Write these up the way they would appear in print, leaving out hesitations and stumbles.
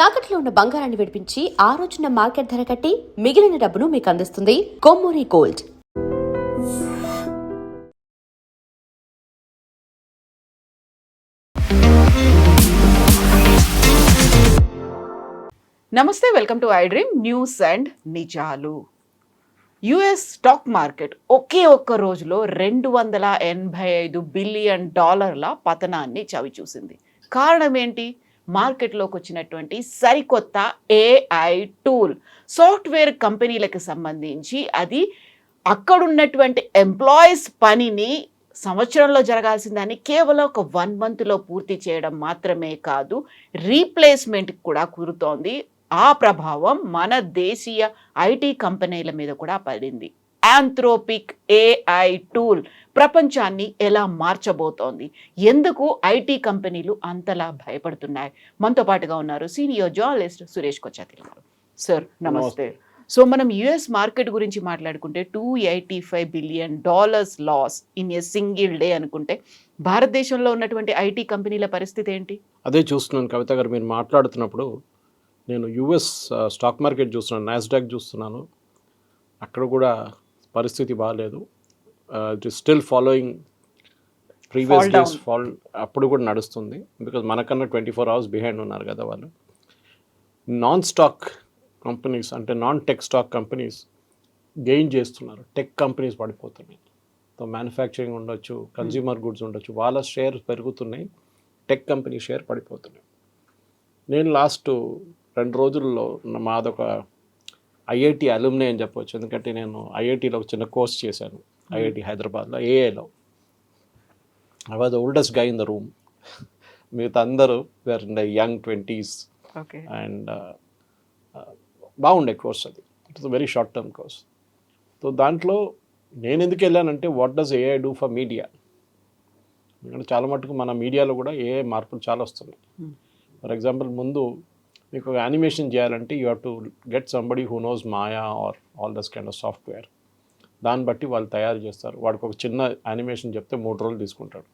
తాకట్లో ఉన్న బంగారాన్ని విడిపించి ఆ రోజున మార్కెట్ ధర కట్టి మిగిలిన డబ్బును మీకు అందిస్తుంది కొమ్మూరి గోల్డ్. నమస్తే, welcome to I dream news and నిజాలు. యుఎస్ స్టాక్ మార్కెట్ ఒకే ఒక్క రోజులో $285 బిలియన్ పతనాన్ని చవిచూసింది. కారణం ఏంటి? మార్కెట్లోకి వచ్చినటువంటి సరికొత్త ఏఐ టూల్. సాఫ్ట్వేర్ కంపెనీలకు సంబంధించి అది అక్కడున్నటువంటి ఎంప్లాయీస్ పనిని సంవత్సరంలో జరగాల్సిన దాన్ని కేవలం ఒక 1 monthలో పూర్తి చేయడం మాత్రమే కాదు, రీప్లేస్మెంట్కి కూడా కుదురుతోంది. ఆ ప్రభావం మన దేశీయ ఐటీ కంపెనీల మీద కూడా పడింది. ఆంథ్రోపిక్ ఏఐ టూల్ ప్రపంచాన్ని ఎలా మార్చబోతోంది? ఎందుకు ఐటీ కంపెనీలు అంతలా భయపడుతున్నాయి? మనతో పాటుగా ఉన్నారు సీనియర్ జర్నలిస్ట్ సురేష్ కొచ్చాతిల్ గారు. సార్ నమస్తే. సో మనం యుఎస్ మార్కెట్ గురించి మాట్లాడుకుంటే $285 billion loss in a single day అనుకుంటే భారతదేశంలో ఉన్నటువంటి ఐటీ కంపెనీల పరిస్థితి ఏంటి? అదే చూస్తున్నాను కవిత గారు, మీరు మాట్లాడుతున్నప్పుడు నేను యుఎస్ స్టాక్ మార్కెట్ చూస్తున్నాను, నాస్డాక్ చూస్తున్నాను. అక్కడ కూడా పరిస్థితి బాగాలేదు. It is still following previous days fall. అప్పుడు కూడా నడుస్తుంది, బికాజ్ మనకన్నా 24 hours బిహైండ్ ఉన్నారు కదా వాళ్ళు. నాన్ స్టాక్ కంపెనీస్ అంటే non tech stock companies gain చేస్తున్నారు, టెక్ కంపెనీస్ పడిపోతున్నాయి. సో మ్యానుఫ్యాక్చరింగ్ ఉండొచ్చు, కన్జ్యూమర్ గుడ్స్ ఉండొచ్చు, వాళ్ళ షేర్ పెరుగుతున్నాయి, టెక్ కంపెనీ షేర్ పడిపోతున్నాయి. నేను లాస్ట్ 2 రోజుల్లో మాదొక ఐఐటి అలుమ్నే అని చెప్పవచ్చు, ఎందుకంటే నేను ఐఐటిలో ఒక చిన్న కోర్స్ చేశాను, ఐఐటి హైదరాబాద్లో ఏఐలో. I was the oldest guy in the room. మిగతా అందరూ were in the young 20s. And బాగుండే కోర్స్ అది. It is a very short term course. So దాంట్లో నేను ఎందుకు వెళ్ళానంటే what does AI do for media. ఎందుకంటే చాలా మటుకు మన మీడియాలో కూడా ఏఐ మార్పులు చాలా వస్తున్నాయి. ఫర్ ఎగ్జాంపుల్, ముందు మీకు ఒక యానిమేషన్ చేయాలంటే you have to get somebody who knows Maya or all these kind of software. దాన్ని బట్టి వాళ్ళు తయారు చేస్తారు. వాడికి ఒక చిన్న యానిమేషన్ చెప్తే 3 రోజులు తీసుకుంటాడు.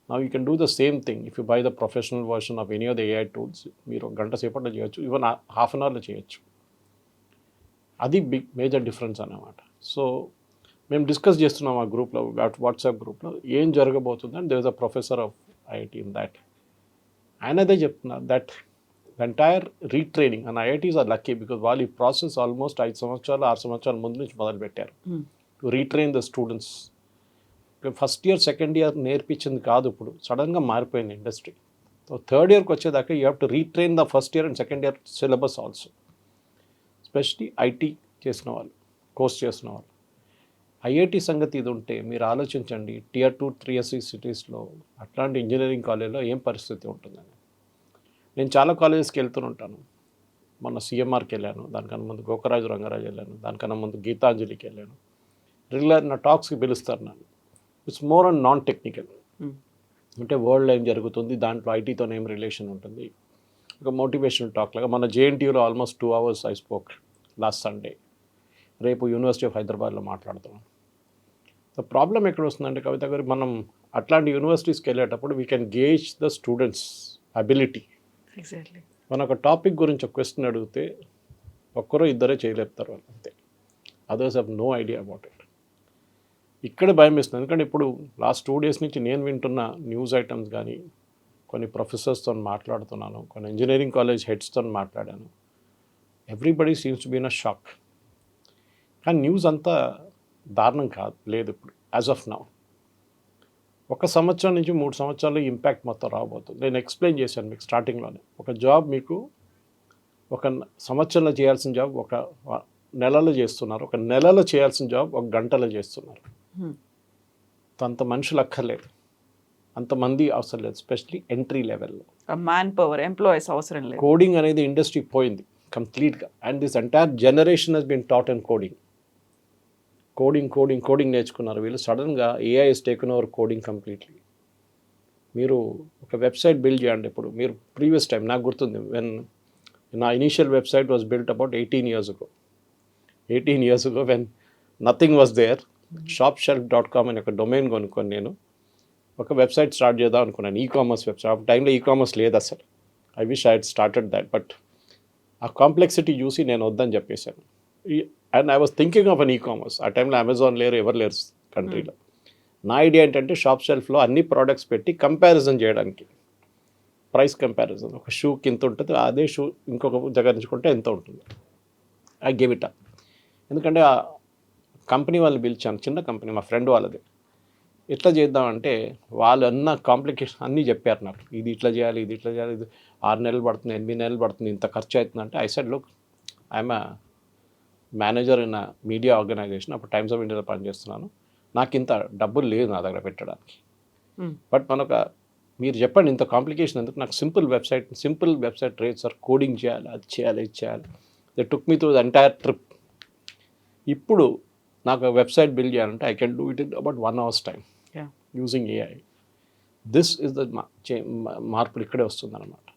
Now you can do the same thing if you by the professional version of any of the AI tools. మీరు 1 గంట సేపట్లో చేయొచ్చు, ఈవెన్ ½ an hourలో చేయొచ్చు. అది బిగ్ మేజర్ డిఫరెన్స్ అన్నమాట. సో మేము డిస్కస్ చేస్తున్నాం ఆ గ్రూప్లో, వాట్సాప్ గ్రూప్లో, ఏం జరగబోతుంది and there is a professor of IIT in that. ఆయన అదే చెప్తున్నారు, that entire retraining and IITs are lucky because వాళ్ళు ఈ ప్రాసెస్ ఆల్మోస్ట్ 5 సంవత్సరాలు 6 సంవత్సరాల ముందు నుంచి మొదలుపెట్టారు to retrain the students. First year second year నేర్పించింది కాదు, ఇప్పుడు సడన్గా మారిపోయింది ఇండస్ట్రీ. సో థర్డ్ ఇయర్కి వచ్చేదాకా you have to retrain the first year and second year syllabus also, especially IT చేసిన వాళ్ళు, కోర్స్ చేసిన వాళ్ళు. ఐఐటి సంగతి ఇది ఉంటే మీరు ఆలోచించండి, Tier 2 Tier 3 సిటీస్లో అట్లాంటి ఇంజనీరింగ్ కాలేజ్లో ఏం పరిస్థితి ఉంటుందని. నేను చాలా కాలేజెస్కి వెళ్తుంటాను. మొన్న సిఎంఆర్కి వెళ్ళాను, దానికన్నా ముందు గోకరాజు రంగరాజు వెళ్ళాను, దానికన్నా ముందు గీతాంజలికి వెళ్ళాను. రెగ్యులర్ నా టాక్స్కి పిలుస్తారు నన్ను. It's more and non technical, అంటే వరల్డ్లో ఏం జరుగుతుంది, దాంట్లో ఐటీతో ఏం రిలేషన్ ఉంటుంది, ఒక మోటివేషనల్ టాక్ లాగా. మన జేఎన్టీయూలో almost 2 hours I spoke last Sunday. రేపు యూనివర్సిటీ ఆఫ్ హైదరాబాద్లో మాట్లాడుతున్నాం. ద ప్రాబ్లం ఎక్కడ వస్తుందంటే కవిత గారు, మనం అట్లాంటి యూనివర్సిటీస్కి వెళ్ళేటప్పుడు we can gauge the students ability. Exactly. మన ఒక టాపిక్ గురించి ఒక క్వశ్చన్ అడిగితే ఒక్కరో ఇద్దరే చేయలేపుతారు వాళ్ళు, అంతే. Others have no idea about it. ఇక్కడ భయం వేస్తుంది, ఎందుకంటే ఇప్పుడు లాస్ట్ 2 days నుంచి నేను వింటున్న న్యూస్ ఐటమ్స్ కానీ, కొన్ని ప్రొఫెసర్స్తో మాట్లాడుతున్నాను, కొన్ని ఇంజనీరింగ్ కాలేజ్ హెడ్స్తో మాట్లాడాను. Everybody seems to be in a shock. కానీ న్యూస్ అంతా దారుణం కాదు, లేదు ఇప్పుడు యాజ్ ఆఫ్ నౌ. 1 సంవత్సరం నుంచి 3 సంవత్సరాలు ఇంపాక్ట్ మొత్తం రాబోతుంది. నేను ఎక్స్ప్లెయిన్ చేశాను మీకు స్టార్టింగ్లోనే. ఒక జాబ్ మీకు 1 సంవత్సరంలో చేయాల్సిన జాబ్ 1 నెలలో చేస్తున్నారు, 1 నెలలో చేయాల్సిన జాబ్ 1 గంటలో చేస్తున్నారు. అంత మనుషులు అక్కర్లేదు, అంతమంది అవసరం లేదు, ఎస్పెషలీ ఎంట్రీ లెవెల్లో. మ్యాన్ పవర్, ఎంప్లాయీస్ అవసరం లేదు. కోడింగ్ అనేది ఇండస్ట్రీ పోయింది కంప్లీట్గా, and this entire generation has been taught and coding నేర్చుకున్నారు వీళ్ళు. సడన్గా AI has taken over coding completely. మీరు ఒక వెబ్సైట్ బిల్డ్ చేయండి. ఇప్పుడు మీరు ప్రీవియస్ టైం నాకు గుర్తుంది, వెన్ నా initial website was built about 18 years ago. 18 years ago when nothing was there, shopshelf.com అని ఒక డొమైన్ కొనుక్కొని నేను ఒక వెబ్సైట్ స్టార్ట్ చేద్దాం అనుకున్నాను, ఈకామర్స్ వెబ్సైట్. ఆ టైంలో ఈకామర్స్ లేదు అసలు. I wish I head started that, but ఆ కాంప్లెక్సిటీ చూసి నేను వద్దని చెప్పేశాను. And I was thinking of an commerce. ఆ టైంలో అమెజాన్ లేరు, ఎవరు లేరు కంట్రీలో. నా ఐడియా ఏంటంటే షాప్ షెల్ఫ్లో అన్ని ప్రోడక్ట్స్ పెట్టి కంపారిజన్ చేయడానికి, ప్రైస్ కంపారిజన్. ఒక షూకి ఇంత ఉంటుంది, అదే షూ ఇంకొక దగ్గర నుంచుకుంటే ఎంత ఉంటుంది. I give it up. ఎందుకంటే ఆ కంపెనీ వాళ్ళు పిలిచాను, చిన్న కంపెనీ, మా ఫ్రెండ్ వాళ్ళది. ఎట్లా చేద్దామంటే వాళ్ళు అన్న కాంప్లికేషన్ అన్నీ చెప్పారు నాకు. ఇది ఇట్లా చేయాలి, ఇది ఇట్లా చేయాలి, ఇది 6 నెలలు పడుతుంది, 8 నెలలు పడుతుంది, ఇంత ఖర్చు అవుతుందంటే I said look, I'm a manager in a media organization, అప్పుడు టైమ్స్ ఆఫ్ ఇండియాలో పనిచేస్తున్నాను, నాకు ఇంత డబ్బులు లేదు నా దగ్గర పెట్టడానికి. బట్ మీరు చెప్పండి ఇంత కాంప్లికేషన్ ఎందుకు, నాకు simple website rates sir, coding చేయాలి, అది చేయాలి, ఇది చేయాలి. They took me through the entire trip. ఇప్పుడు నాకు వెబ్సైట్ బిల్డ్ చేయాలంటే I can do it in about 1 hour's time using AI. This is the మార్పులు ఇక్కడే వస్తుందన్నమాట.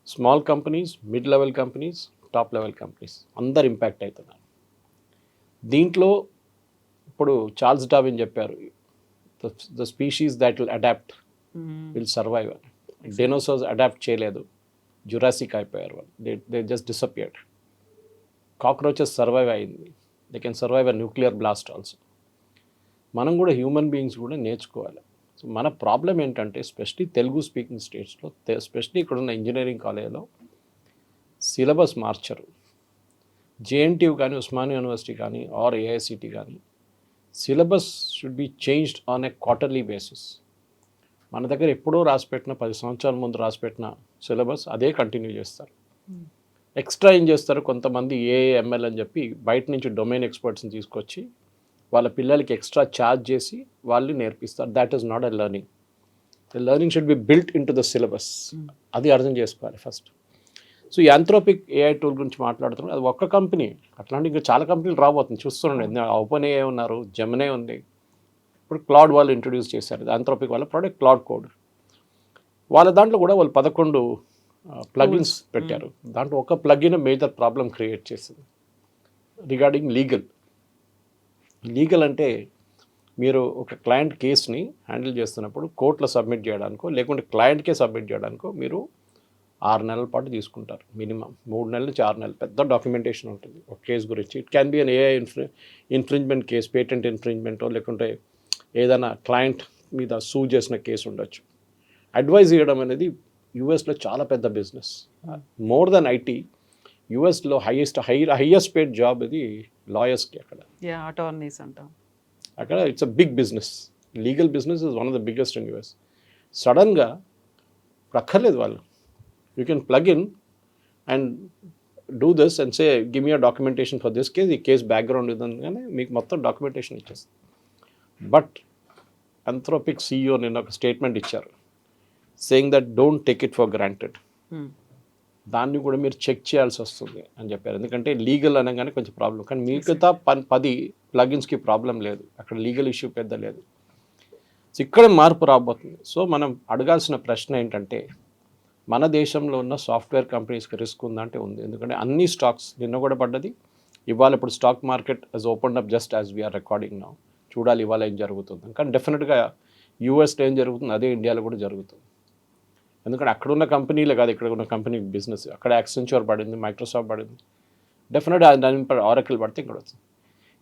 Small companies, mid level companies, top level companies అందరు ఇంపాక్ట్ అవుతున్నారు దీంట్లో. ఇప్పుడు చార్ల్స్ డార్విన్ చెప్పారు, the species that will adapt will survive. Dinosaurs adapt చేయలేదు, Jurassic అయిపోయారు వాళ్ళు, they just disappeared. Cockroaches survive అయింది, they can survive a nuclear blast also. మనం కూడా హ్యూమన్ బీయింగ్స్ కూడా నేర్చుకోవాలి. సో మన ప్రాబ్లం ఏంటంటే ఎస్పెషలీ తెలుగు స్పీకింగ్ స్టేట్స్లో, ఎస్పెషలీ ఇక్కడున్న ఇంజనీరింగ్ కాలేజ్లో సిలబస్ మార్చరు. జేఎన్టీయూ కానీ, ఉస్మానియా యూనివర్సిటీ కానీ, ఆర్ ఏఐసిటీ కానీ, syllabus should be changed on a quarterly basis. మన దగ్గర ఎప్పుడో రాసిపెట్టిన 10 సంవత్సరాల ముందు రాసిపెట్టిన సిలబస్ అదే కంటిన్యూ చేస్తారు. ఎక్స్ట్రా ఏం చేస్తారు కొంతమంది, ఏఎంఎల్ అని చెప్పి బయట నుంచి డొమైన్ ఎక్స్పర్ట్స్ని తీసుకొచ్చి వాళ్ళ పిల్లలకి ఎక్స్ట్రా ఛార్జ్ చేసి వాళ్ళు నేర్పిస్తారు. That is not a learning. The learning should be built in to the syllabus. అది అర్థం చేసుకోవాలి ఫస్ట్. సో ఈ యాంథ్రోపిక్ ఏఐ టూల్ గురించి మాట్లాడుతున్నాం, అది ఒక్క కంపెనీ, అట్లాంటి ఇంకా చాలా కంపెనీలు రాబోతుంది చూస్తుండే. ఓపెన్ ఏఐ ఉన్నారు, జెమినీ ఉంది, ఇప్పుడు క్లౌడ్ వాళ్ళు ఇంట్రొడ్యూస్ చేశారు. యాంథ్రోపిక్ వాళ్ళ ప్రోడక్ట్ క్లౌడ్ కోడ్. వాళ్ళ దాంట్లో కూడా వాళ్ళు 11 ప్లగిన్స్ పెట్టారు. దాంట్లో ఒక ప్లగిన్ మేజర్ ప్రాబ్లం క్రియేట్ చేసింది రిగార్డింగ్ లీగల్ అంటే మీరు ఒక క్లయింట్ కేస్ని హ్యాండిల్ చేస్తున్నప్పుడు కోర్టులో సబ్మిట్ చేయడానికో లేకుంటే క్లయింట్కే సబ్మిట్ చేయడానికో మీరు 6 నెలల పాటు తీసుకుంటారు మినిమం. 3 నెలల నుంచి 6 నెలలు పెద్ద డాక్యుమెంటేషన్ ఉంటుంది ఒక కేసు గురించి. It can be an AI infringement case, patent ఇన్ఫ్రింజ్మెంటో లేకుంటే ఏదైనా క్లయింట్ మీద సూ చేసిన కేసు ఉండొచ్చు. అడ్వైజ్ ఇవ్వడం అనేది యూఎస్లో చాలా పెద్ద బిజినెస్. మోర్ దెన్ ఐటీ, యూఎస్లో హైయెస్ట్ పేడ్ జాబ్ ఇది లాయర్స్కి. అక్కడ అటార్నీస్ అంటాం, అక్కడ it's a big business. Legal business is one of the biggest in US. సడన్గా అక్కర్లేదు వాళ్ళు, you can plug in and do this and say give me a documentation for this case, ఈ case background ఇదని మీకు మొత్తం documentation ఇచ్చేస్తుంది. But యాంథ్రోపిక్ CEO నిన్న ఒక స్టేట్మెంట్ ఇచ్చారు, saying that don't take it for granted. దాన్ని కూడా మీరు చెక్ చేయాల్సి వస్తుంది అని చెప్పారు. ఎందుకంటే లీగల్ అనగానే కొంచెం ప్రాబ్లం, కానీ మిగతా 10 ప్లగిన్స్కి ప్రాబ్లం లేదు, అక్కడ లీగల్ ఇష్యూ పెద్ద లేదు. సో ఇక్కడ మార్పు రాబోతుంది. సో మనం అడగాల్సిన ప్రశ్న ఏంటంటే, మన దేశంలో ఉన్న సాఫ్ట్వేర్ కంపెనీస్కి రిస్క్ ఉందంటే ఉంది. ఎందుకంటే అన్ని స్టాక్స్ నిన్న కూడా పడ్డది, ఇవాళ ఇప్పుడు stock market has opened up just as we're recording now. చూడాలి ఇవాళ ఏం జరుగుతుంది. కానీ డెఫినెట్గా యూఎస్లో ఏం జరుగుతుంది అదే ఇండియాలో కూడా జరుగుతుంది. ఎందుకంటే అక్కడ ఉన్న కంపెనీలే కాదు, ఇక్కడ ఉన్న కంపెనీ బిజినెస్, అక్కడ యాక్సెంచర్ పడింది, మైక్రోసాఫ్ట్ పడింది, డెఫినెట్గా దాని ఆరకిల్ పడితే ఇక్కడ వచ్చింది.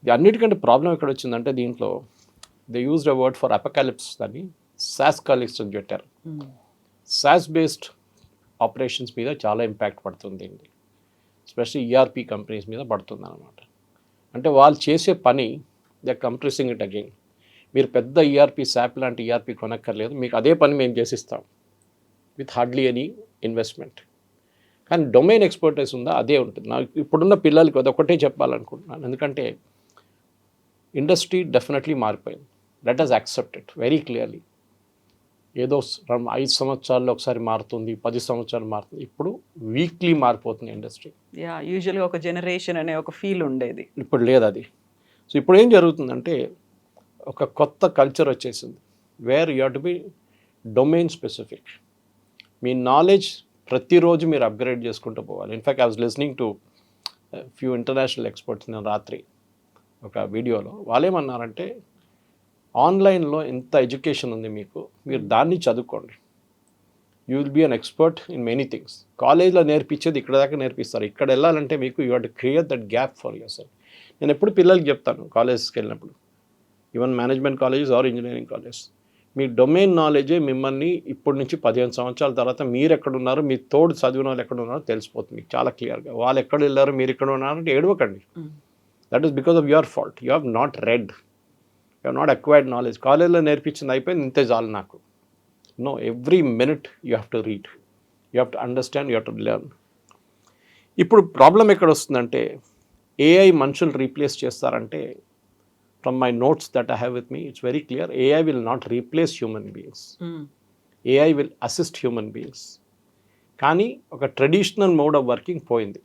ఇది అన్నిటికంటే ప్రాబ్లం ఎక్కడ వచ్చిందంటే, దీంట్లో they used a word for apocalypse, దాన్ని సాస్ కాలిప్స్ అని పెట్టారు. సాస్ బేస్డ్ ఆపరేషన్స్ మీద చాలా ఇంపాక్ట్ పడుతుంది, ఎస్పెషల్లీ ఈఆర్పీ కంపెనీస్ మీద పడుతుంది అనమాట. అంటే వాళ్ళు చేసే పని దే కంప్రెసింగ్ ఇట్ అగైన్. మీరు పెద్ద ఈఆర్పీ శాప్ లాంటి ఈఆర్పీ కొనక్కర్లేదు, మీకు అదే పని మేము చేసిస్తాం విత్ హార్డ్లీ ఎనీ ఇన్వెస్ట్మెంట్. కానీ డొమైన్ ఎక్స్పర్టైజ్ ఉందా అదే ఉంటుంది. నాకు ఇప్పుడున్న పిల్లలకి అదొకటే చెప్పాలనుకుంటున్నాను, ఎందుకంటే ఇండస్ట్రీ డెఫినెట్లీ మారిపోయింది. Let us accept it very clearly. ఏదో 5 సంవత్సరాల్లో ఒకసారి మారుతుంది, 10 సంవత్సరాలు మారుతుంది. ఇప్పుడు వీక్లీ మారిపోతుంది ఇండస్ట్రీ. యూజువల్గా ఒక జనరేషన్ అనే ఒక ఫీల్ ఉండేది, ఇప్పుడు లేదు అది. సో ఇప్పుడు ఏం జరుగుతుందంటే, ఒక కొత్త కల్చర్ వచ్చేసింది, where you have to be domain specific. Me knowledge ప్రతిరోజు మీరు అప్గ్రేడ్ చేసుకుంటూ పోవాలి. In fact I was listening to few international experts నేను రాత్రి ఒక వీడియోలో. వాళ్ళు ఏమన్నారంటే, ఆన్లైన్లో ఎంత ఎడ్యుకేషన్ ఉంది మీకు, మీరు దాన్ని చదువుకోండి. You will be an expert in many things. కాలేజ్లో నేర్పించేది ఇక్కడ దాకా నేర్పిస్తారు. ఇక్కడ వెళ్ళాలంటే మీకు you have to create that gap for yourself. నేను ఎప్పుడు పిల్లలకి చెప్తాను కాలేజ్కి వెళ్ళినప్పుడు, even management colleges or engineering college, మీ డొమైన్ నాలెడ్జే మిమ్మల్ని ఇప్పటి నుంచి 15 సంవత్సరాల తర్వాత మీరు ఎక్కడున్నారు, మీ తోడు చదివిన వాళ్ళు ఎక్కడ ఉన్నారో తెలిసిపోతుంది మీకు చాలా క్లియర్గా. వాళ్ళు ఎక్కడ వెళ్ళారు, మీరు ఇక్కడ ఉన్నారంటే ఏడవకండి. That is because of your fault. You have not read, you have not acquired knowledge. కాలేజ్లో నేర్పించింది అయిపోయింది, ఇంతే చాలు నాకు. No, every minute you have to read, you have to understand, you have to learn. ఇప్పుడు ప్రాబ్లం ఎక్కడ వస్తుందంటే AI మనుషులు రీప్లేస్ చేస్తారంటే, from my notes that I have with me, it's very clear, AI will not replace human beings. AI will assist human beings. కానీ ఒక traditional mode of working పోయింది.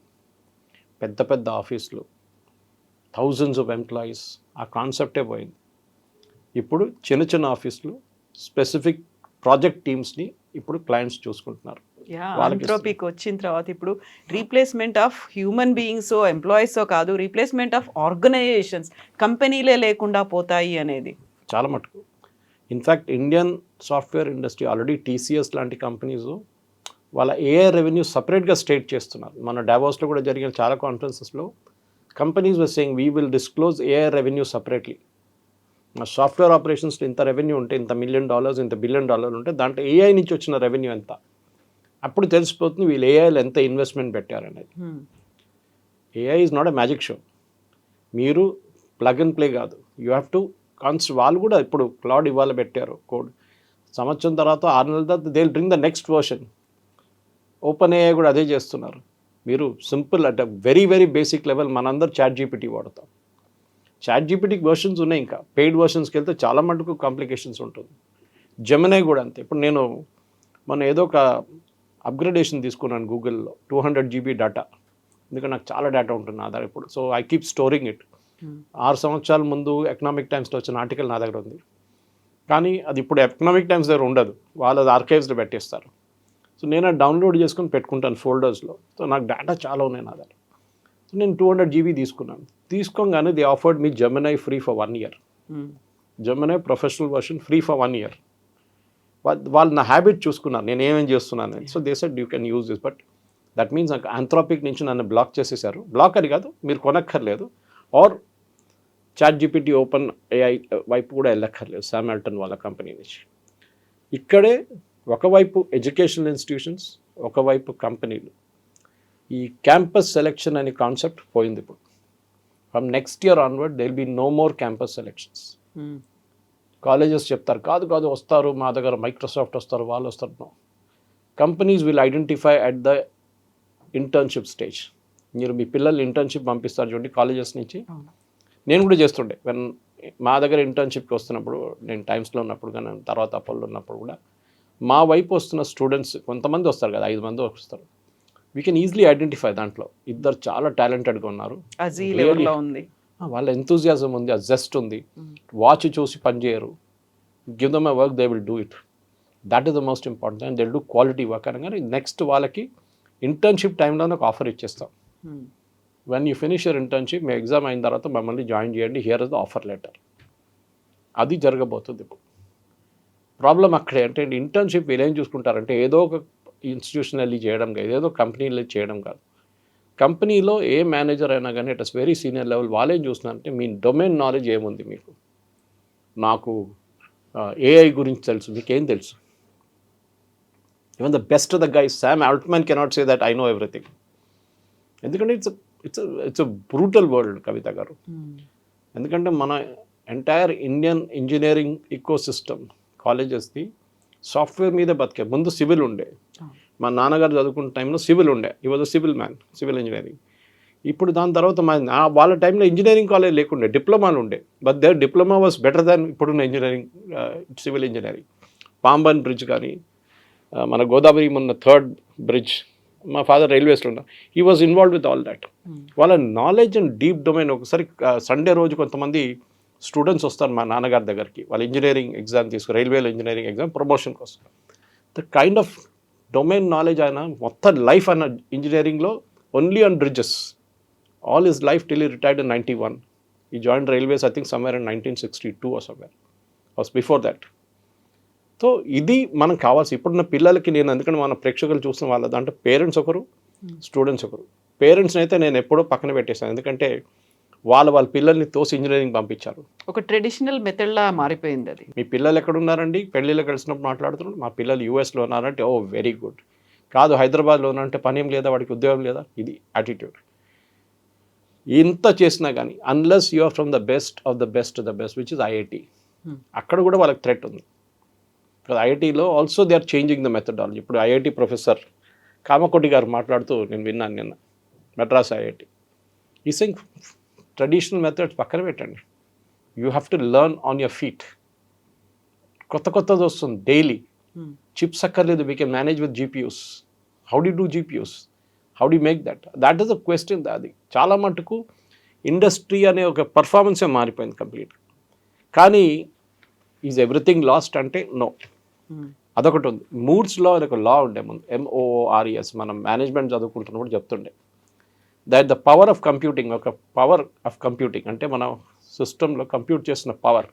పెద్ద పెద్ద ఆఫీసులు, థౌజండ్స్ ఆఫ్ ఎంప్లాయీస్, ఆ కాన్సెప్టే పోయింది. ఇప్పుడు చిన్న చిన్న ఆఫీసులు, స్పెసిఫిక్ ప్రాజెక్ట్ టీమ్స్ని ఇప్పుడు క్లయింట్స్ చూసుకుంటున్నారు. ఆంథ్రోపిక్ వచ్చిన తర్వాత ఇప్పుడు replacement of human beings employees కాదు, రీప్లేస్మెంట్ ఆఫ్ ఆర్గనైజేషన్స్, కంపెనీలే లేకుండా పోతాయి అనేది చాలా మటుకు. In fact Indian software industry already TCS లాంటి కంపెనీస్ వాళ్ళ ఏఐ రెవెన్యూ సపరేట్గా స్టేట్ చేస్తున్నారు. మన డావోస్లో కూడా జరిగిన చాలా కాన్ఫరెన్సెస్లో companies were saying we will disclose AI revenue separately. మా సాఫ్ట్వేర్ ఆపరేషన్స్లో ఇంత రెవెన్యూ ఉంటే, ఇంత $1 million, ఇంత $1 billion ఉంటే దాంట్లో ఏఐ నుంచి వచ్చిన రెవెన్యూ ఎంత, అప్పుడు తెలిసిపోతుంది వీళ్ళు ఏఐలో ఎంత ఇన్వెస్ట్మెంట్ పెట్టారనేది. AI is not a magic show. మీరు ప్లగ్ అండ్ ప్లే కాదు, యూ హ్యావ్ టు వాళ్ళు కూడా ఇప్పుడు క్లౌడ్ ఇవాళ పెట్టారు కోడ్, సంవత్సరం తర్వాత 6 నెలల తర్వాత they will bring the next version. Open AI కూడా అదే చేస్తున్నారు. మీరు simple at very very basic level మనందరూ ChatGPT వాడతాం. ChatGPTకి వర్షన్స్ ఉన్నాయి, ఇంకా పెయిడ్ వర్షన్స్కి వెళ్తే చాలా మటుకు కాంప్లికేషన్స్ ఉంటుంది. జెమినై కూడా అంతే. ఇప్పుడు నేను మొన్న ఏదో ఒక అప్గ్రేడేషన్ తీసుకున్నాను గూగుల్లో, 200 GB డేటా, ఎందుకంటే నాకు చాలా డేటా ఉంటుంది నా దగ్గర ఇప్పుడు. So I keep storing it. 6 సంవత్సరాల ముందు ఎకనామిక్ టైమ్స్లో వచ్చిన ఆర్టికల్ నా దగ్గర ఉంది, కానీ అది ఇప్పుడు ఎకనామిక్ టైమ్స్ దగ్గర ఉండదు, వాళ్ళు అది ఆర్కైవ్స్లో పెట్టేస్తారు. సో నేను అది డౌన్లోడ్ చేసుకొని పెట్టుకుంటాను ఫోల్డర్స్లో. సో నాకు డేటా చాలా ఉన్నాయి నా దగ్గర. సో నేను 200 GB తీసుకున్నాను. తీసుకోగానే they offered me Gemini free for 1 year. Gemini professional version free for 1 year. వాళ్ళు నా హ్యాబిట్ చూసుకున్నారు నేను ఏమేమి చేస్తున్నాను. So they said you can use this, but that means నాకు ఆంథ్రోపిక్ నుంచి నన్ను బ్లాక్ చేసేసారు. బ్లాక్ అని కాదు, మీరు కొనక్కర్లేదు, ఆర్ ChatGPT ఓపెన్ ఏఐ వైపు కూడా వెళ్ళక్కర్లేదు, శామ్ ఆల్టన్ వాళ్ళ కంపెనీ నుంచి. ఇక్కడే ఒకవైపు ఎడ్యుకేషనల్ ఇన్స్టిట్యూషన్స్, ఒకవైపు కంపెనీలు. ఈ క్యాంపస్ సెలెక్షన్ అనే కాన్సెప్ట్ పోయింది ఇప్పుడు. From next year onward they will be no more campus selections. Colleges చెప్తారు కాదు కాదు వస్తారు మా దగ్గర, మైక్రోసాఫ్ట్ వస్తారు, వాళ్ళు వస్తారు. No, companies will identify at the internship stage. మీరు మీ పిల్లల్ని ఇంటర్న్షిప్ పంపిస్తారు చూడండి కాలేజెస్ నుంచి. నేను కూడా చేస్తుండే, వెన్ మా దగ్గర ఇంటర్న్షిప్కి వస్తున్నప్పుడు, నేను టైమ్స్లో ఉన్నప్పుడు కానీ తర్వాత అపోలో ఉన్నప్పుడు కూడా, మా వైపు వస్తున్న స్టూడెంట్స్ కొంతమంది వస్తారు కదా, 5 మంది వస్తారు. We can easily identify. దాంట్లో ఇద్దరు చాలా టాలెంటెడ్గా ఉన్నారు, ఉంది, వాళ్ళ ఎంతూజియాజం ఉంది, ఆ జస్ట్ ఉంది. వాచ్ చూసి పని చేయరు. Give them a work, they will do it. That is the most important. And they will do quality work అనగానే నెక్స్ట్ వాళ్ళకి ఇంటర్న్షిప్ టైంలో ఒక ఆఫర్ ఇచ్చేస్తాం. When you finish your internship, me exam అయిన తర్వాత మమ్మల్ని జాయిన్ చేయండి, here is the offer letter. అది జరగబోతుంది ఇప్పుడు. ప్రాబ్లం అక్కడే అంటే ఇంటర్న్షిప్ వీళ్ళు ఏం చూసుకుంటారంటే ఏదో ఒక ఇన్స్టిట్యూషన్ వెళ్ళి చేయడం కాదు, ఏదో కంపెనీలో చేయడం కాదు. కంపెనీలో ఏ మేనేజర్ అయినా కానీ it is very senior level, వాళ్ళేం చూస్తున్నారంటే మీ డొమైన్ నాలెడ్జ్ ఏముంది మీకు. నాకు ఏఐ గురించి తెలుసు, మీకేం తెలుసు. Even the best the guy Sam Altman cannot say that I know everything. ఎందుకంటే it's a brutal world Kavitha garu. ఎందుకంటే మన entire Indian engineering ecosystem కాలేజెస్ది సాఫ్ట్వేర్ మీదే బతికే. ముందు సివిల్ ఉండే, మా నాన్నగారు చదువుకున్న టైంలో సివిల్ ఉండే, ఈ was a civil man, civil engineering. ఇప్పుడు దాని తర్వాత వాళ్ళ టైంలో ఇంజనీరింగ్ కాలేజ్ లేకుండే, డిప్లొమాలు ఉండే. But there diploma was better than ఇప్పుడున్న engineering, civil engineering. Pamban bridge కానీ, మన గోదావరి మొన్న 3rd బ్రిడ్జ్, మా ఫాదర్ రైల్వేస్లో ఉన్నారు, he was involve with all that. వాళ్ళ నాలెడ్జ్ అండ్ డీప్ డొమైన్. ఒకసారి సండే రోజు కొంతమంది స్టూడెంట్స్ వస్తారు మా నాన్నగారి దగ్గరికి, వాళ్ళ ఇంజనీరింగ్ ఎగ్జామ్ రైల్వేలో ఇంజనీరింగ్ ఎగ్జామ్ ప్రమోషన్ కోసం. The kind of domain knowledge ఆయన మొత్తం లైఫ్ అన్న ఇంజనీరింగ్లో only on bridges, all his life till he retired in 91. ఈ join railways I think somewhere in 1962 or somewhere, was before that. So ఇది మనం కావాల్సి ఇప్పుడున్న పిల్లలకి నేను ఎందుకంటే మన ప్రేక్షకులు చూసిన వాళ్ళ దాంట్లో పేరెంట్స్ ఒకరు స్టూడెంట్స్ ఒకరు. పేరెంట్స్ని అయితే నేను ఎప్పుడూ పక్కన పెట్టేశాను, ఎందుకంటే వాళ్ళ పిల్లల్ని తోసి ఇంజనీరింగ్ పంపించారు. ఒక ట్రెడిషనల్ మెథడ్లా మారిపోయింది అది. మీ పిల్లలు ఎక్కడ ఉన్నారండి, పెళ్ళిళ్ళు కలిసినప్పుడు మాట్లాడుతున్నారు, మా పిల్లలు యూఎస్లో ఉన్నారంటే ఓ వెరీ గుడ్. కాదు హైదరాబాద్లో ఉన్నారంటే పని ఏం లేదా, వాడికి ఉద్యోగం లేదా, ఇది యాటిట్యూడ్. ఇంత చేసినా కానీ unless you are from the best of the best which is IIT, అక్కడ కూడా వాళ్ళకి థ్రెట్ ఉంది. ఐఐటీలో also they are changing the methodology. ఇప్పుడు ఐఐటి ప్రొఫెసర్ కామకోటి గారు మాట్లాడుతూ నేను విన్నాను నిన్న, మెడ్రాస్ ఐఐటి, ఈ సెయింగ్ ట్రెడిషనల్ మెథడ్స్ పక్కన పెట్టండి, you have to learn on your feet. కొత్తది వస్తుంది డైలీ. చిప్స్ అక్కర్లేదు, we can manage with GPUs. How do do GPUs, how do make that is a question. అది చాలా మటుకు ఇండస్ట్రీ అనే ఒక పర్ఫార్మెన్సే మారిపోయింది కంప్లీట్. కానీ ఈజ్ ఎవ్రీథింగ్ లాస్ట్ అంటే నో. అదొకటి ఉంది. మూడ్స్లో ఒక లా ఉండే ముందు, MOORES, మనం మేనేజ్మెంట్ చదువుకుంటున్నప్పుడు చెప్తుండే, that the power of computing, ఒక పవర్ ఆఫ్ కంప్యూటింగ్ అంటే మన సిస్టంలో కంప్యూట్ చేసిన పవర్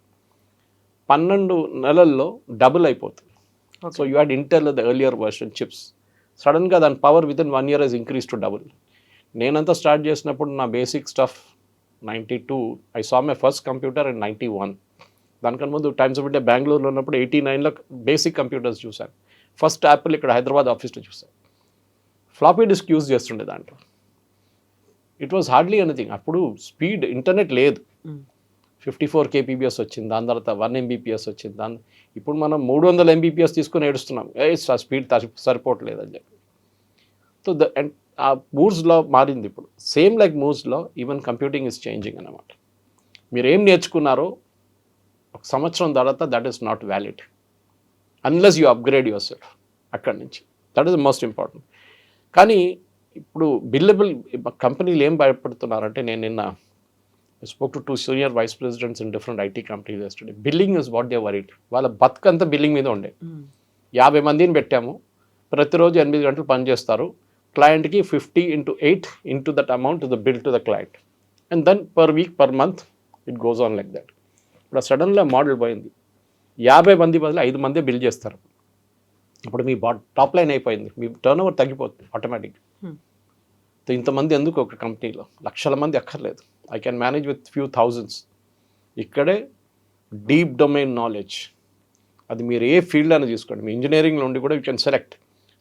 12 నెలల్లో డబుల్ అయిపోతుంది. So you had Intel the earlier version chips, సడన్గా దాని power with in 1 year has increase to double. నేనంతా స్టార్ట్ చేసినప్పుడు నా basic stuff 92, I saw my first computer in 91. దానికన్నా ముందు టైమ్స్ ఆఫ్ ఇండియా బెంగళూరులో ఉన్నప్పుడు 89లో బేసిక్ కంప్యూటర్స్ చూశాను. ఫస్ట్ యాపిల్ ఇక్కడ హైదరాబాద్ ఆఫీస్లో చూశాను. ఫ్లాపీ డిస్క్ యూజ్ చేస్తుండే దాంట్లో. It was hardly anything. అప్పుడు స్పీడ్ ఇంటర్నెట్ లేదు. 54 kbps వచ్చింది, దాని తర్వాత 1 Mbps వచ్చింది. ఇప్పుడు మనం 300 Mbps తీసుకొని ఏడుస్తున్నాం, ఆ స్పీడ్ సరిపోవట్లేదు అని చెప్పి. సో ఆ మూవ్స్లో మారింది ఇప్పుడు. సేమ్ లైక్ మూవ్స్లో ఈవెన్ కంప్యూటింగ్ ఇస్ చేంజింగ్ అన్నమాట. మీరు ఏం నేర్చుకున్నారో ఒక సంవత్సరం తర్వాత that is not valid unless you upgrade yourself అక్కడి నుంచి. That is the most important. కానీ ఇప్పుడు బిల్లబుల్ కంపెనీలు ఏం భయపడుతున్నారంటే, నేను నిన్న spoke to 2 senior vice presidents in different IT companies yesterday. Billing is what they are worried. వాళ్ళ బతుకంతా బిల్లింగ్ మీద ఉండే. 50 మందిని పెట్టాము, ప్రతిరోజు 8 గంటలు పని చేస్తారు, క్లయింట్కి 50 into 8 into that amount is the bill to the client, and then per week per month it goes on like that. ఇప్పుడు సడన్గా మోడల్ పోయింది, 50 మంది బదులు 5 మందే బిల్ చేస్తారు. ఇప్పుడు మీ టాప్ లైన్ అయిపోయింది, మీ టర్న్ ఓవర్ తగ్గిపోతుంది ఆటోమేటిక్. ఇంతమంది ఎందుకు ఒక కంపెనీలో, లక్షల మంది అక్కర్లేదు. I can manage with few thousands. ఇక్కడే డీప్ డొమైన్ నాలెడ్జ్, అది మీరు ఏ ఫీల్డ్ అని తీసుకోండి. మీ ఇంజనీరింగ్లో ఉండి కూడా you can select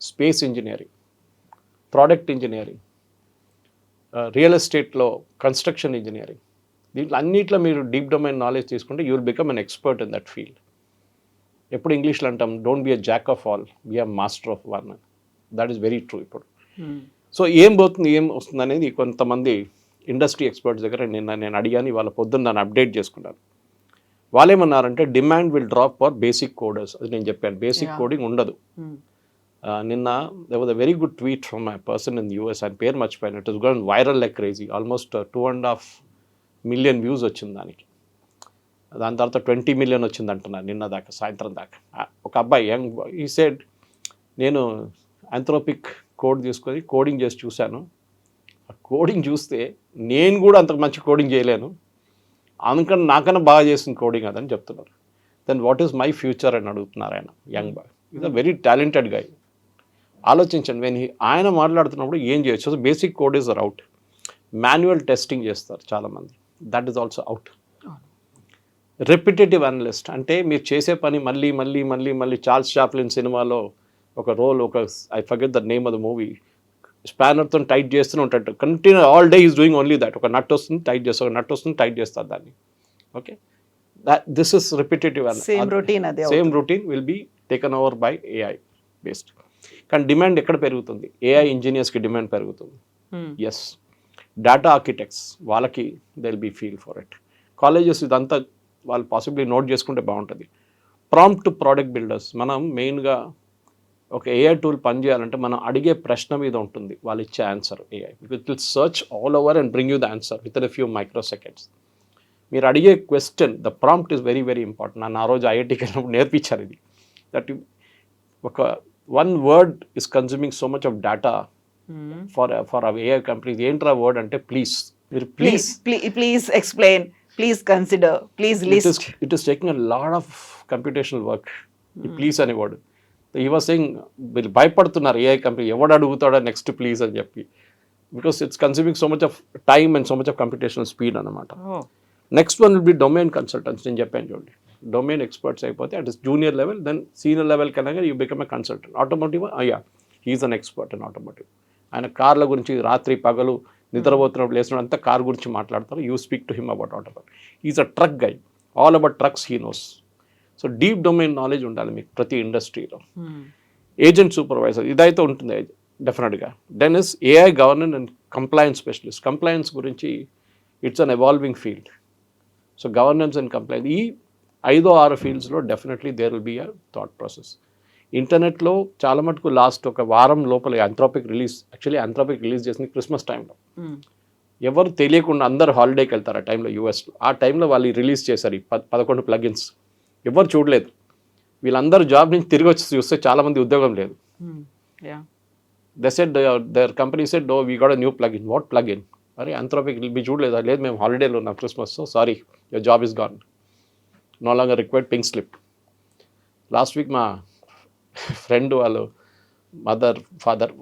space engineering, product engineering, real ఎస్టేట్లో కన్స్ట్రక్షన్ ఇంజనీరింగ్, దీంట్లో అన్నిట్లో మీరు డీప్ డొమైన్ నాలెడ్జ్ తీసుకుంటే you will become an expert in that field. ఎప్పుడు ఇంగ్లీష్లో అంటాం, don't be a Jack of all, be a master of one. That is very true ఇప్పుడు. So ఏం పోతుంది ఏం వస్తుంది అనేది కొంతమంది ఇండస్ట్రీ ఎక్స్పర్ట్స్ దగ్గర నేను అడిగాను, వాళ్ళ పొద్దున్న నన్ను అప్డేట్ చేసుకున్నాను. వాళ్ళేమన్నారంటే demand will drop for basic coders. అది నేను చెప్పాను, బేసిక్ కోడింగ్ ఉండదు. నిన్న there was a very good tweet from a person in the US, ఆయన పేరు మర్చిపోయాను. It was gone viral like crazy. Almost 2.5 million views వచ్చింది దానికి. దాని తర్వాత 20 million వచ్చింది అంటున్నారు నిన్న దాకా, సాయంత్రం దాకా. ఒక అబ్బాయి యంగ్ బాయ్, ఈ సెడ్, నేను ఆంథ్రోపిక్ కోడ్ తీసుకొని కోడింగ్ చేసి చూశాను, ఆ కోడింగ్ చూస్తే నేను కూడా అంత మంచి కోడింగ్ చేయలేను, అందుకని నాకన్నా బాగా చేసిన కోడింగ్ అదని చెప్తున్నారు. Then what is my future అని అడుగుతున్నారు ఆయన, young boy. Is a very talented guy. ఆలోచించండి, ఆయన మాట్లాడుతున్నప్పుడు ఏం చేయొచ్చు. So basic code is out. Manual testing చేస్తారు చాలామంది, that is also out. Repetitive analyst అంటే మీరు చేసే పని మళ్ళీ మళ్ళీ మళ్ళీ మళ్ళీ. చార్ల్స్ చాప్లిన్ సినిమాలో ఒక రోల్, ఒక I forget the name of the movie, స్పానర్తో టైట్ చేస్తూనే ఉంటాడు continue, all day is doing only that. ఒక నట్ వస్తుంది టైట్ చేస్తారు, ఒక నట్ వస్తుంది టైట్ చేస్తారు దాన్ని. Okay, this is repetitive. Same routine will be taken over by AI based. కానీ డిమాండ్ ఎక్కడ పెరుగుతుంది? AI ఇంజనీర్స్కి డిమాండ్ పెరుగుతుంది. ఎస్, డేటా ఆర్కిటెక్ట్స్ వాళ్ళకి they will be feel for it. Colleges ఇదంతా వాళ్ళు పాసిబ్లీ నోట్ చేసుకుంటే బాగుంటుంది. ప్రాంప్ట్ టు ప్రోడక్ట్ బిల్డర్స్, మనం మెయిన్గా ఒక AI టూల్ పనిచేయాలంటే మనం అడిగే ప్రశ్న మీద ఉంటుంది వాళ్ళు ఇచ్చే answer. AI it will search all over and bring you the answer with in a few micro seconds. మీరు అడిగే question, the prompt is very very important. నన్ను ఆ రోజు IITకి వెళ్ళినప్పుడు నేర్పించారు ఇది. దట్ ఒక one word is consuming so much of data for AI companies. ఏంట్రా వర్డ్ అంటే ప్లీజ్. మీరు please explain, please consider, please list. It is taking a lot of computational work. ఈ ప్లీజ్ అనేవాడు. ఈ వాజ్ సెయింగ్ వీళ్ళు భయపడుతున్నారు AI company ఎవడు అడుగుతాడో next please అని చెప్పి, because it's consuming so much of time and so much of computational speed అనమాట. Next one will be domain consultants. నేను చెప్పాను చూడండి, డొమైన్ ఎక్స్పర్ట్స్ అయిపోతే at is junior level, then senior level కన్నా you become a consultant. Automotive he is an expert in automotive. ఆయన కార్ల గురించి రాత్రి పగలు నిద్రపోతున్నప్పుడు లేచినప్పుడు అంతా కార్ గురించి మాట్లాడతారు. You speak to him about automotive. Is a truck guy, all about trucks he knows. So deep domain knowledge ఉండాలి మీకు ప్రతి ఇండస్ట్రీలో. ఏజెంట్ సూపర్వైజర్ ఇదైతే ఉంటుంది డెఫినెట్గా. Then is AI governance and compliance specialist. Compliance గురించి it's an evolving field. So governance and compliance, ఈ 5-6 ఫీల్డ్స్లో definitely there will be a thought process. ఇంటర్నెట్లో చాలా మటుకు లాస్ట్ ఒక వారం లోపల యాంథ్రోపిక్ రిలీజ్ చేసింది క్రిస్మస్ టైంలో. ఎవరు తెలియకుండా అందరు హాలిడేకి వెళ్తారు ఆ టైంలో యూఎస్లో. ఆ టైంలో వాళ్ళు రిలీజ్ చేశారు ఈ 11 ప్లగిన్స్. ఎవరు చూడలేదు. వీళ్ళందరూ జాబ్ నుంచి తిరిగి వచ్చి చూస్తే చాలామంది ఉద్యోగం లేదు. They said their company said oh we got a new plugin. What plugin? అరే ఆంథ్రోపిక్ మీ చూడలేదు? లేదు మేము హాలిడేలో ఉన్నాం Christmas, so sorry your job is gone, no longer required pink slip. Last week మా ఫ్రెండ్ వాళ్ళు ఫాదర్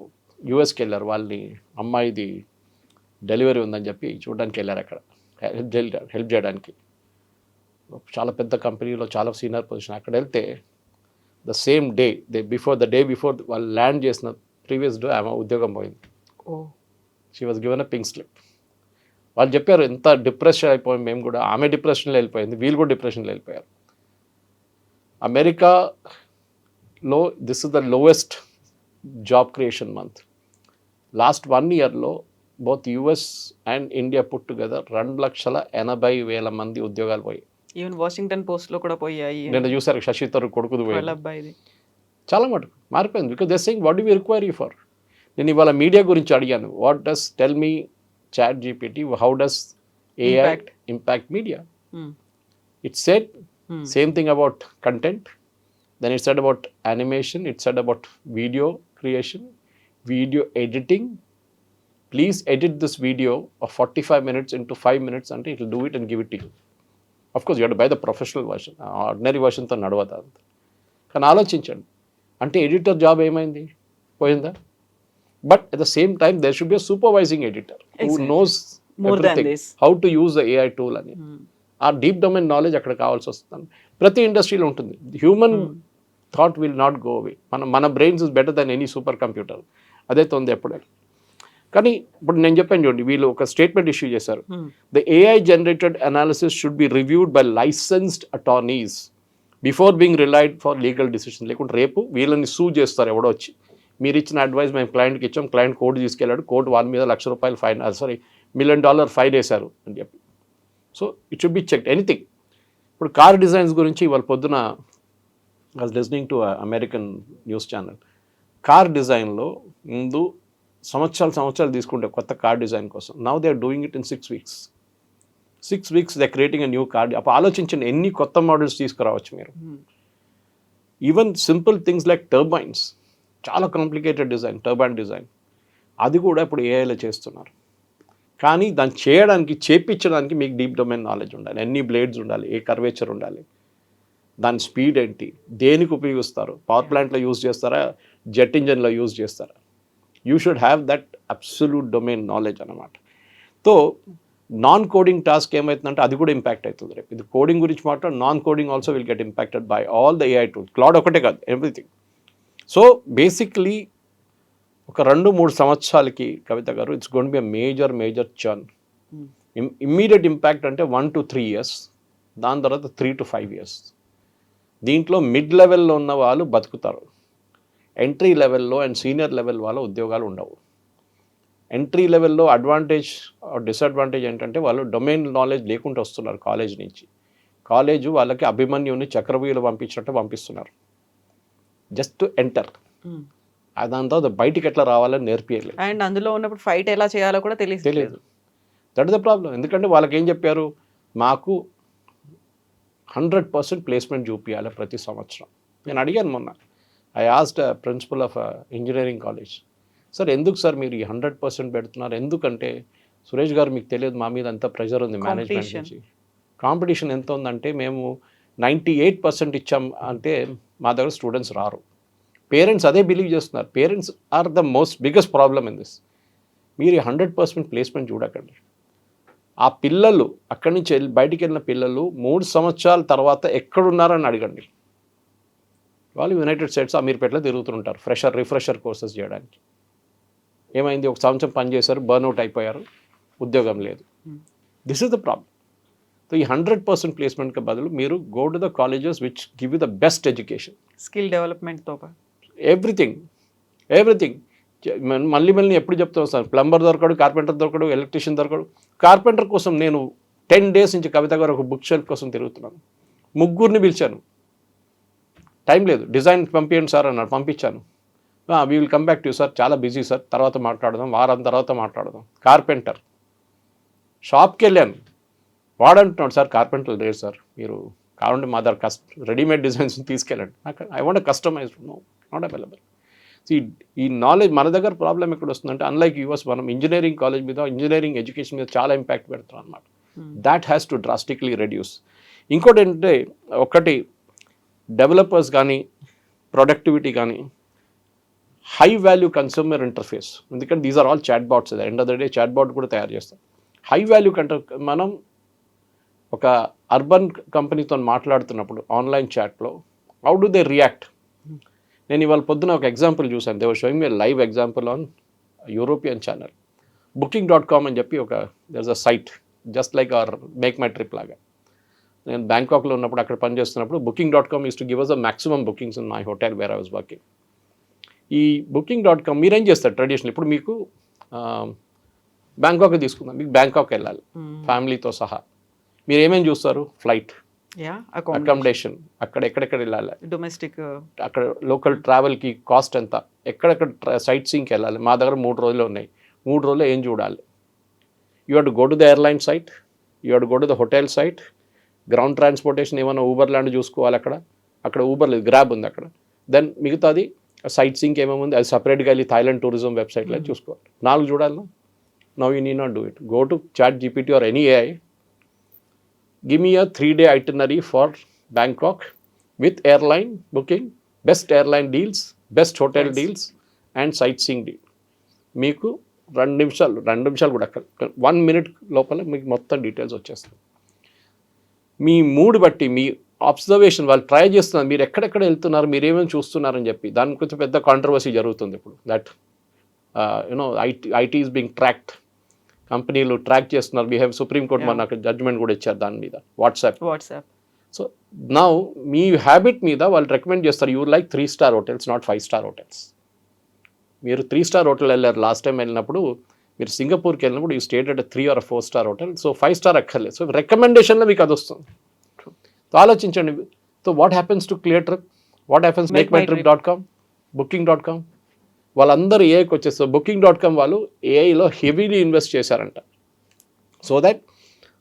యూఎస్కి వెళ్ళారు. వాళ్ళని అమ్మాయిది డెలివరీ ఉందని చెప్పి చూడడానికి వెళ్ళారు. అక్కడ హెల్ప్ చేయడానికి చాలా పెద్ద కంపెనీలో చాలా సీనియర్ పొజిషన్. అక్కడ వెళ్తే ద సేమ్ డే బిఫోర్ వాళ్ళు ల్యాండ్ చేసిన ప్రీవియస్ డే ఆమె ఉద్యోగం పోయింది. She was given a pink slip. వాళ్ళు చెప్పారు ఎంత డిప్రెషన్ అయిపోయింది. మేము కూడా, ఆమె డిప్రెషన్లో వెళ్ళిపోయింది, వీళ్ళు కూడా డిప్రెషన్లో వెళ్ళిపోయారు. అమెరికాలో this is the lowest job creation month. Last 1 yearలో both US and India put together 2,80,000 మంది ఉద్యోగాలు పోయాయి. ఈవెన్ వాషింగ్టన్ పోస్ట్లో కూడా పోయాయి. నేను చూసారు శశి తరూర్ కొడుకుది పోయింది. అబ్బాయిది చాలా మటుకు మారిపోయింది. Because they saying what do we require you for. నేను ఇవాళ మీడియా గురించి అడిగాను, what does tell me ChatGPT, how does AI impact media? It said same thing about content, then it said about animation, it said about video creation, video editing. Please edit this video of 45 minutes into 5 minutes అంటే it will do it and give it to you. Of course you have to buy the professional version, ordinary వర్షన్తో నడవదు అంత. కానీ ఆలోచించండి, అంటే editor job ఏమైంది? పోయిందా? But at the same time there should be a supervising editor who knows how to use the AI tool అని. ఆ డీప్ డొమైన్ నాలెడ్జ్ అక్కడ కావాల్సి వస్తుంది. ప్రతి ఇండస్ట్రీలో ఉంటుంది. Human thought will not go away. మన brains is better then any super computer. అదే తోంది ఎప్పుడైనా. కానీ ఇప్పుడు నేను చెప్పాను చూడండి, వీళ్ళు ఒక స్టేట్మెంట్ ఇష్యూ చేశారు. The AI generated analysis should be reviewed by licensed attorneys before being relied for legal decision. లేకుంటే రేపు వీళ్ళని సూ చేస్తారు ఎవడో వచ్చి, మీరు ఇచ్చిన అడ్వైస్ మేము క్లయింట్కి ఇచ్చాం, క్లయింట్ కోర్టు తీసుకెళ్ళాడు, కోర్టు వాళ్ళ మీద ₹1,00,000 ఫైన్, $1 million ఫైన్ వేశారు అని చెప్పి. So it should be checked anything. ఇప్పుడు కార్ డిజైన్స్ గురించి ఇవాళ పొద్దున I was listening to American news channel. Car డిజైన్లో ముందు సంవత్సరాలు తీసుకుంటే కొత్త కార్ డిజైన్ కోసం, now they are doing it in 6 weeks. 6 weeks they creating a new car. అప్పుడు ఆలోచించండి ఎన్ని కొత్త మోడల్స్ తీసుకురావచ్చు మీరు. Even simple things like turbines, చాలా కాంప్లికేటెడ్ డిజైన్, టర్బైన్ డిజైన్, అది కూడా ఇప్పుడు ఏఐలో చేస్తున్నారు. కానీ దాన్ని చేపించడానికి మీకు డీప్ డొమైన్ నాలెడ్జ్ ఉండాలి. ఎన్ని బ్లేడ్స్ ఉండాలి, ఏ కర్వేచర్ ఉండాలి, దాని స్పీడ్ ఏంటి, దేనికి ఉపయోగిస్తారు, పవర్ ప్లాంట్లో యూజ్ చేస్తారా, జెట్ ఇంజన్లో యూజ్ చేస్తారా, you should have that absolute domain knowledge అనమాట. సో నాన్ కోడింగ్ టాస్క్ ఏమవుతుందంటే అది కూడా ఇంపాక్ట్ అవుతుంది రేపు. ఇది కోడింగ్ గురించి మాట్లాడు, non coding also will get impacted by all the AI tools. Cloud ఒకటే కాదు, ఎవ్రీథింగ్. సో బేసిక్లీ ఒక 2-3 సంవత్సరాలకి కవిత గారు it's gone be a major churn. Immediate impact అంటే 1 to 3 years, దాని తర్వాత 3 to 5 years. దీంట్లో మిడ్ లెవెల్లో ఉన్న వాళ్ళు బతుకుతారు, ఎంట్రీ లెవెల్లో అండ్ సీనియర్ లెవెల్ వాళ్ళ ఉద్యోగాలు ఉండవు. ఎంట్రీ లెవెల్లో అడ్వాంటేజ్ డిసడ్వాంటేజ్ ఏంటంటే వాళ్ళు డొమైన్ నాలెడ్జ్ లేకుండా వస్తున్నారు కాలేజ్ నుంచి. కాలేజు వాళ్ళకి అభిమన్యుని చక్రవ్యూహలు పంపించినట్టు పంపిస్తున్నారు జస్ట్ టు ఎంటర్. దాని తర్వాత బయటికి ఎట్లా రావాలని నేర్పియలేదు. అండ్ అందులో ఉన్నప్పుడు ఫైట్ ఎలా చేయాలో కూడా తెలియదు. That is the problem. ఎందుకంటే వాళ్ళకి ఏం చెప్పారు, మాకు 100% ప్లేస్మెంట్ చూపించాలి ప్రతి సంవత్సరం. నేను అడిగాను మొన్న, I asked principal of engineering college, sir ఎందుకు సార్ మీరు ఈ 100% పెడుతున్నారు? ఎందుకంటే సురేష్ గారు మీకు తెలియదు, మా మీద అంత ప్రెషర్ ఉంది మేనేజ్మెంట్ నుంచి. కాంపిటీషన్ ఎంత ఉందంటే మేము 98% ఇచ్చాం అంటే మా దగ్గర స్టూడెంట్స్ రారు. పేరెంట్స్ అదే బిలీవ్ చేస్తున్నారు. Parents are the most biggest problem in this. మీరు 100% ప్లేస్మెంట్ చూడకండి. ఆ పిల్లలు అక్కడి నుంచి బయటికి వెళ్ళిన పిల్లలు 3 సంవత్సరాల తర్వాత ఎక్కడున్నారని అడగండి. వాళ్ళు యునైటెడ్ స్టేట్స్ అమీర్పేటలో తిరుగుతుంటారు రిఫ్రెషర్ కోర్సెస్ చేయడానికి. ఏమైంది, 1 సంవత్సరం పనిచేశారు, బర్న్అవుట్ అయిపోయారు, ఉద్యోగం లేదు. This is the problem. So ఈ 100% ప్లేస్మెంట్కి బదులు మీరు go to the colleges which give you the best education, skill డెవలప్మెంట్తో పాటు ఎవ్రీథింగ్. మళ్ళీ ఎప్పుడు చెప్తూ వస్తాను, ప్లంబర్ దొరకడు, కార్పెంటర్ దొరకడు, ఎలక్ట్రీషియన్ దొరకడు. కార్పెంటర్ కోసం నేను 10 days నుంచి కవిత గారు ఒక బుక్ షెల్ఫ్ కోసం తిరుగుతున్నాను. 3 పిలిచాను, టైం లేదు, డిజైన్ పంపించండి సార్ అన్నాడు, పంపించాను. We will come back to you sir, చాలా బిజీ సార్, తర్వాత మాట్లాడదాం, వారం తర్వాత మాట్లాడదాం. కార్పెంటర్ షాప్కి వెళ్ళాను, వాడంటున్నాడు సార్ కార్పెంటర్ లేదు సార్, మీరు కావాలంటే మా దగ్గర రెడీమేడ్ డిజైన్స్ తీసుకెళ్ళండి. I want customized, no not available. ఈ నాలెడ్జ్ మన దగ్గర ప్రాబ్లం ఎక్కడ వస్తుందంటే, అన్లైక్ యూఎస్ మనం ఇంజనీరింగ్ కాలేజ్ మీద, ఇంజనీరింగ్ ఎడ్యుకేషన్ మీద చాలా ఇంపాక్ట్ పెడుతున్నాం అనమాట. That has to drastically reduce. ఇంకోటి ఏంటంటే, ఒకటి డెవలపర్స్ కానీ ప్రొడక్టివిటీ కానీ హై వాల్యూ కన్స్యూమర్ ఇంటర్ఫేస్, ఎందుకంటే these are all chat bots. End of the day chat bot కూడా తయారు చేస్తాం. హై వాల్యూ మనం ఒక అర్బన్ కంపెనీతో మాట్లాడుతున్నప్పుడు ఆన్లైన్ చాట్లో హౌ డు దే రియాక్ట్. నేను ఇవాళ పొద్దున ఒక ఎగ్జాంపుల్ చూశాను. They were showing me live example on European channel. Booking.com అని చెప్పి there is a site just like our MakeMyTrip లాగా. నేను బ్యాంకాక్లో ఉన్నప్పుడు అక్కడ పనిచేస్తున్నప్పుడు Booking.com use to give us a maximum bookings in my hotel where I was working. ఈ Booking.com మీరేం చేస్తారు ట్రెడిషనల్, ఇప్పుడు మీకు బ్యాంకాక్ తీసుకుందాం, మీకు బ్యాంకాక్ వెళ్ళాలి ఫ్యామిలీతో సహా, మీరు ఏమేమి చూస్తారు? ఫ్లైట్, అకామిడేషన్, అక్కడ ఎక్కడెక్కడ వెళ్ళాలి, డొమెస్టిక్, అక్కడ లోకల్ ట్రావెల్కి కాస్ట్ ఎంత, ఎక్కడెక్కడ సైట్ సీయింగ్కి వెళ్ళాలి. మా దగ్గర 3 రోజులు ఉన్నాయి, 3 రోజుల్లో ఏం చూడాలి. You have to go to the airline site, you have to go to the hotel site, ground transportation ఏమైనా ఊబర్ లాంటి చూసుకోవాలి. అక్కడ ఊబర్ లేదు, గ్రాబ్ ఉంది అక్కడ. దెన్ మిగతాది సైట్ సీయింగ్ ఏమేమి ఉంది అది సపరేట్గా వెళ్ళి థాయిలాండ్ టూరిజం వెబ్సైట్లో చూసుకోవాలి. 4 చూడాలి. Now you need not do it, go to ChatGPT or any AI, give me a 3-day itinerary for Bangkok with airline booking, best airline deals, best hotel deals and sightseeing deal. మీకు 2 నిమిషాలు కూడా 1 minute లోపల మీకు మొత్తం details వచ్చేస్తాయి. మీ mood బట్టి, మీ observation, వాళ్ళు try చేస్తున్నారు మీరు ఎక్కడెక్కడ వెళ్తున్నారు, మీరు ఏమేమి చూస్తున్నారని చెప్పి. దాని కొంచెం పెద్ద కాంట్రవర్సీ జరుగుతుంది ఇప్పుడు. That IT is being tracked, కంపెనీలు ట్రాక్ చేస్తున్నారు. వీ హ్యావ్ సుప్రీంకోర్టు మనకు జడ్జ్మెంట్ కూడా ఇచ్చారు దాని మీద, వాట్సాప్. సో నౌ మీ హ్యాబిట్ మీద వాళ్ళు రికమెండ్ చేస్తారు, you like 3 star hotels, not 5 star hotels. మీరు 3 star హోటల్ వెళ్ళారు లాస్ట్ టైం వెళ్ళినప్పుడు, మీరు సింగపూర్కి వెళ్ళినప్పుడు you state at 3 or 4 star hotel. So 5 star అక్కర్లేదు. సో రికమెండేషన్లో మీకు అది వస్తుంది. సో ఆలోచించండి. So what happens to Cleartrip, what happens MakeMyTrip, Booking.com, వాళ్ళందరూ ఏఐకి వచ్చేస్తారు. Booking.com వాళ్ళు ఏఐలో హెవీలీ ఇన్వెస్ట్ చేశారంట. సో దట్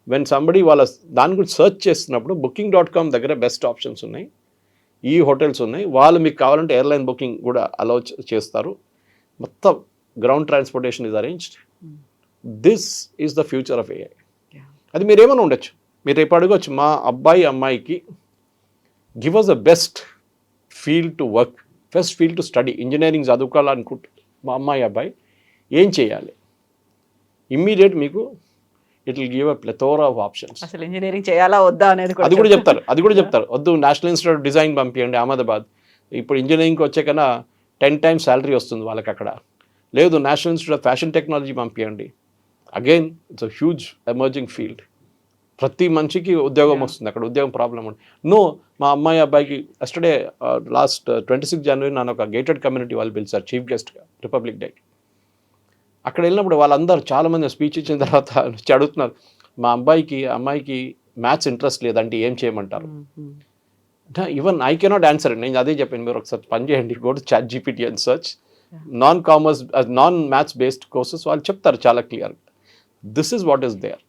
వెన్ సంబడి వాళ్ళ దాని గురించి సర్చ్ చేస్తున్నప్పుడు Booking.com దగ్గర బెస్ట్ ఆప్షన్స్ ఉన్నాయి, ఈ హోటల్స్ ఉన్నాయి, వాళ్ళు మీకు కావాలంటే ఎయిర్లైన్ బుకింగ్ కూడా అలౌ చేస్తారు. మొత్తం ground transportation is arranged. This is the future of AI. అది మీరు ఏమైనా ఉండొచ్చు, మీరు రేపు అడగవచ్చు, మా అబ్బాయి అమ్మాయికి give us the best field to work, best field to study, engineering చదువుకోవాలనుకుంటే మా అమ్మాయి అబ్బాయి ఏం చేయాలి, ఇమ్మీడియట్ మీకు it will give a plethora of options. అసలు ఇంజనీరింగ్ చేయాలా వద్దా అనేది అది కూడా చెప్తారు. వద్దు నేషనల్ ఇన్స్టిట్యూట్ ఆఫ్ డిజైన్ పంపించండి అహ్మదాబాద్, ఇప్పుడు ఇంజనీరింగ్కి వచ్చే కన్నా 10 times శాలరీ వస్తుంది వాళ్ళకి అక్కడ. లేదు national institute of fashion technology పంపించండి, again it's a huge emerging field. ప్రతి మనిషికి ఉద్యోగం వస్తుంది అక్కడ, ఉద్యోగం ప్రాబ్లం ఉంది. నో, మా అమ్మాయి అబ్బాయికి ఎస్టర్డే లాస్ట్ 26 January నన్ను ఒక గేటెడ్ కమ్యూనిటీ వాళ్ళు పిలిచారు చీఫ్ గెస్ట్గా రిపబ్లిక్ డేకి. అక్కడ వెళ్ళినప్పుడు వాళ్ళందరూ చాలామంది స్పీచ్ ఇచ్చిన తర్వాత అడుగుతున్నారు, మా అమ్మాయికి మ్యాథ్స్ ఇంట్రెస్ట్ లేదంటే ఏం చేయమంటారు. Even I cannot answer. నేను అదే చెప్పాను, మీరు ఒకసారి పని చేయండి, go to ChatGPT and search non maths based courses, వాళ్ళు చెప్తారు చాలా clear. This is what is there.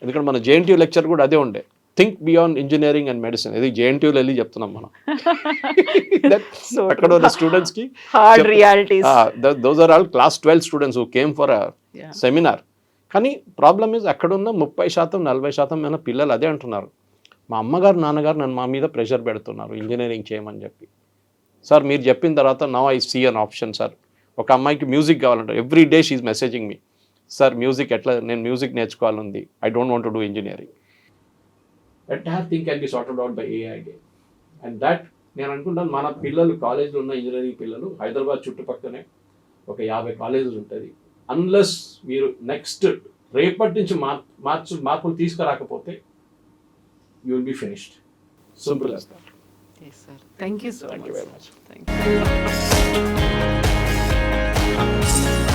ఎందుకంటే మన జేఎన్టీయూ లెక్చర్ కూడా అదే ఉండే, think beyond engineering and medicine. ఇది జేఎన్టీయూలో వెళ్ళి చెప్తున్నాం మనం. అక్కడ ఉన్న స్టూడెంట్స్కి those are all class 12 students who came for a seminar. కానీ ప్రాబ్లమ్ ఈజ్ అక్కడున్న 30% 40% అయిన పిల్లలు అదే అంటున్నారు, మా అమ్మగారు నాన్నగారు నన్ను మా మీద ప్రెషర్ పెడుతున్నారు ఇంజనీరింగ్ చేయమని చెప్పి. సార్ మీరు చెప్పిన తర్వాత now I see an option sir. ఒక అమ్మాయికి మ్యూజిక్ కావాలంటే every day she is messaging me, sir music ఎట్లా, నేను మ్యూజిక్ నేర్చుకోవాలంది, I don't want to do engineering. Entire thing can be sorted out by AI game. And that నేను అనుకుంటాను మన పిల్లలు కాలేజ్లో ఉన్న ఇంజనీరింగ్ పిల్లలు హైదరాబాద్ చుట్టుపక్కనే ఒక 50 కాలేజెస్ ఉంటుంది. అన్లెస్ మీరు నెక్స్ట్ రేపటి నుంచి మార్పులు తీసుకురాకపోతే you will be finished. Simple as that. Yes, sir. Thank you so Thank much. you very much. Thank you.